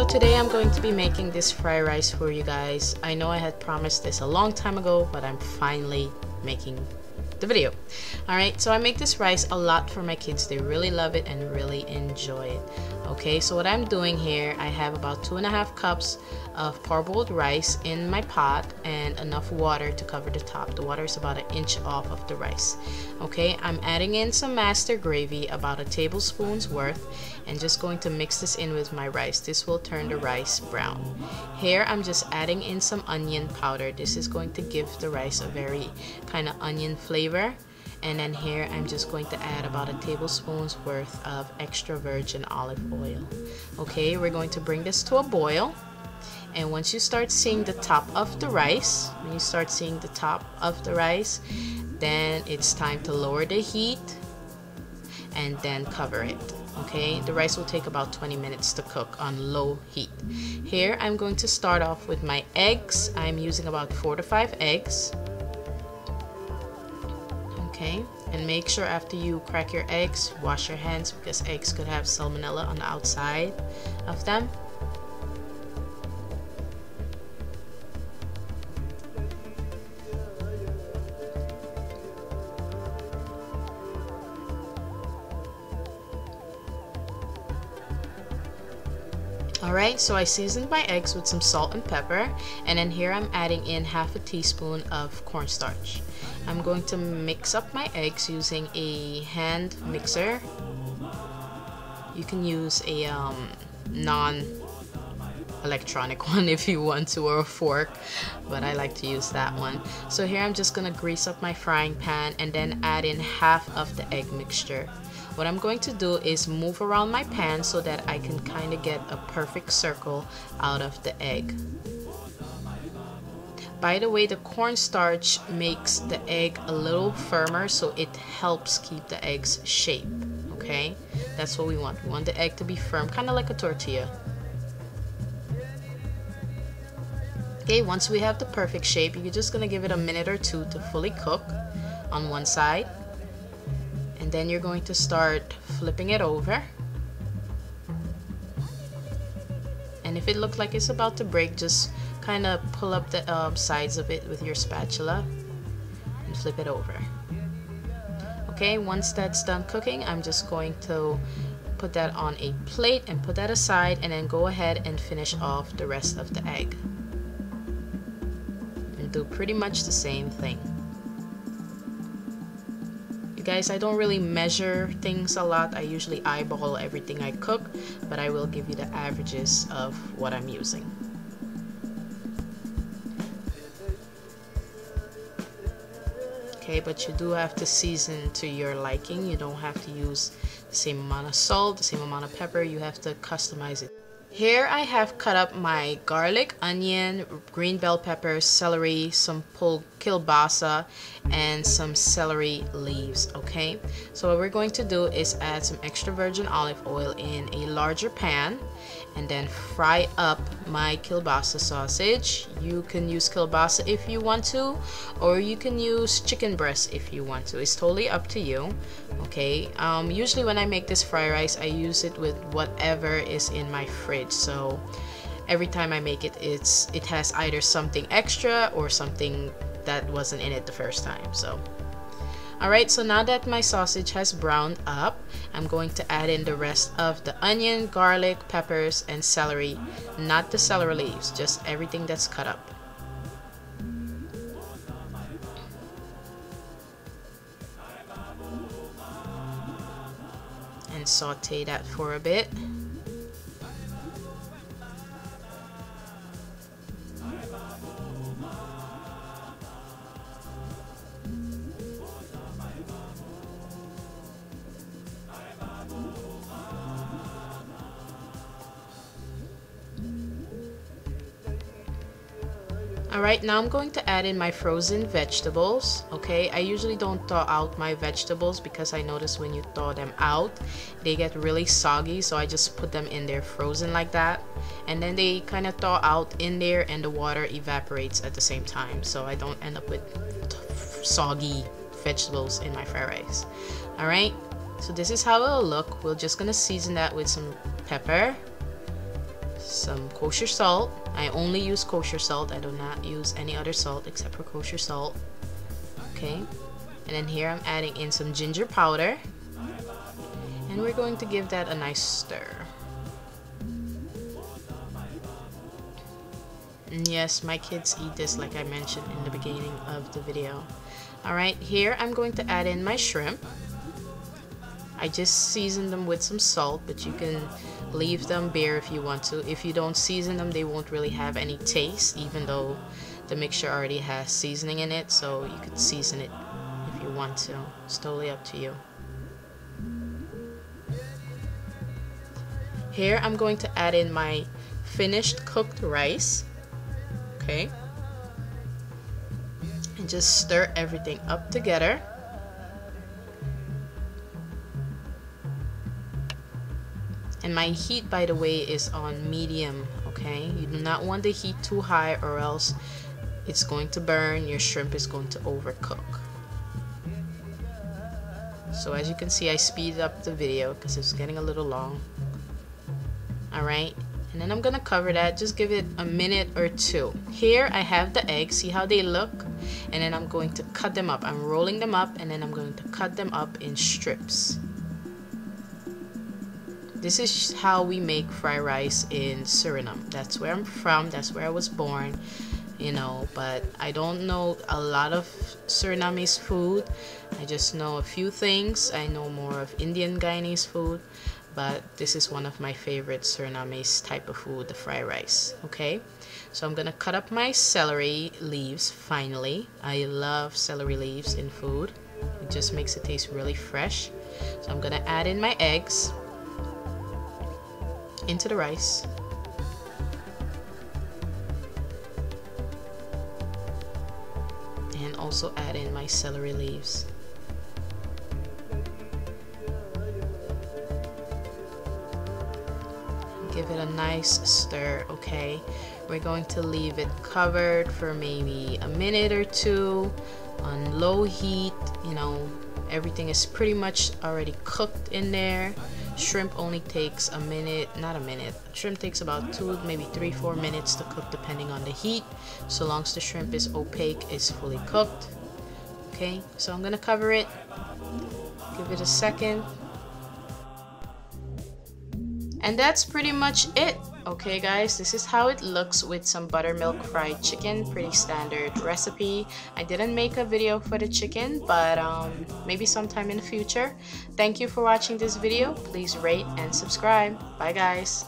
So today I'm going to be making this fried rice for you guys. I know I had promised this a long time ago, but I'm finally making the video. Alright, so I make this rice a lot for my kids. They really love it and really enjoy it. Okay, so what I'm doing here, I have about 2.5 cups of parboiled rice in my pot and enough water to cover the top. The water is about 1 inch off of the rice. Okay, I'm adding in some master gravy, about 1 tablespoon's worth, and just going to mix this in with my rice. This will turn the rice brown. Here I'm just adding in some onion powder. This is going to give the rice a very kind of onion flavor. And then here I'm just going to add about 1 tablespoon's worth of extra virgin olive oil. Okay, we're going to bring this to a boil. And once you start seeing the top of the rice, then it's time to lower the heat and then cover it. Okay, the rice will take about 20 minutes to cook on low heat. Here I'm going to start off with my eggs. I'm using about 4 to 5 eggs. Okay, and make sure after you crack your eggs, wash your hands because eggs could have salmonella on the outside of them. Alright, so I seasoned my eggs with some salt and pepper, and then here I'm adding in 1/2 teaspoon of cornstarch. I'm going to mix up my eggs using a hand mixer. You can use a non-electronic one if you want to, or a fork, but I like to use that one. So here I'm just gonna grease up my frying pan and then add in 1/2 of the egg mixture. What I'm going to do is move around my pan so that I can kind of get a perfect circle out of the egg. By the way, the cornstarch makes the egg a little firmer, so it helps keep the egg's shape. Okay, that's what we want. We want the egg to be firm, kind of like a tortilla. Okay, once we have the perfect shape, you're just gonna give it a minute or two to fully cook on one side. And then you're going to start flipping it over. And if it looks like it's about to break, just kind of pull up the sides of it with your spatula and flip it over. Okay, once that's done cooking, I'm just going to put that on a plate and put that aside, and then go ahead and finish off the rest of the egg. And do pretty much the same thing. Guys, I don't really measure things a lot. I usually eyeball everything I cook, but I will give you the averages of what I'm using. Okay, but you do have to season to your liking. You don't have to use the same amount of salt, the same amount of pepper. You have to customize it. Here I have cut up my garlic, onion, green bell peppers, celery, some pulled kielbasa, and some celery leaves. Okay, so what we're going to do is add some extra virgin olive oil in a larger pan and then fry up my kielbasa sausage. You can use kielbasa if you want to, or you can use chicken breast if you want to. It's totally up to you. Okay, usually when I make this fried rice, I use it with whatever is in my fridge. So every time I make it, it has either something extra or something that wasn't in it the first time. So alright, so now that my sausage has browned up, I'm going to add in the rest of the onion, garlic, peppers, and celery. Not the celery leaves, just everything that's cut up. And saute that for a bit. Alright, now I'm going to add in my frozen vegetables. Okay, I usually don't thaw out my vegetables because I notice when you thaw them out, they get really soggy, so I just put them in there frozen like that. And then they kind of thaw out in there and the water evaporates at the same time, so I don't end up with soggy vegetables in my fried rice. Alright, so this is how it'll look. We're just gonna season that with some pepper, some kosher salt. I only use kosher salt. I do not use any other salt except for kosher salt. Okay, and then here I'm adding in some ginger powder, and we're going to give that a nice stir. And yes, my kids eat this like I mentioned in the beginning of the video. Alright, here I'm going to add in my shrimp. I just seasoned them with some salt, but you can leave them bare if you want to. If you don't season them, they won't really have any taste, even though the mixture already has seasoning in it, so you could season it if you want to. It's totally up to you. Here I'm going to add in my finished cooked rice. Okay, and just stir everything up together. And my heat, by the way, is on medium. Okay, you do not want the heat too high, or else it's going to burn. Your shrimp is going to overcook. So as you can see, I speeded up the video because it's getting a little long. Alright, and then I'm gonna cover that. Just give it a minute or two. Here I have the eggs. See how they look? And then I'm going to cut them up. I'm rolling them up, and then I'm going to cut them up in strips. This is how we make fried rice in Suriname. That's where I'm from. That's where I was born, you know, but I don't know a lot of Surinamese food. I just know a few things. I know more of Indian Guyanese food, but this is one of my favorite Surinamese type of food, the fried rice. Okay, so I'm gonna cut up my celery leaves finally. I love celery leaves in food. It just makes it taste really fresh. So I'm gonna add in my eggs into the rice. And also add in my celery leaves. Give it a nice stir. Okay, we're going to leave it covered for maybe a minute or two on low heat. You know, everything is pretty much already cooked in there. Shrimp only takes a minute, not a minute. Shrimp takes about 2, maybe 3-4 minutes to cook depending on the heat. So long as the shrimp is opaque, it's fully cooked. Okay, so I'm gonna cover it, give it a second. And that's pretty much it. Okay guys, this is how it looks with some buttermilk fried chicken. Pretty standard recipe. I didn't make a video for the chicken, but maybe sometime in the future. Thank you for watching this video. Please rate and subscribe. Bye guys.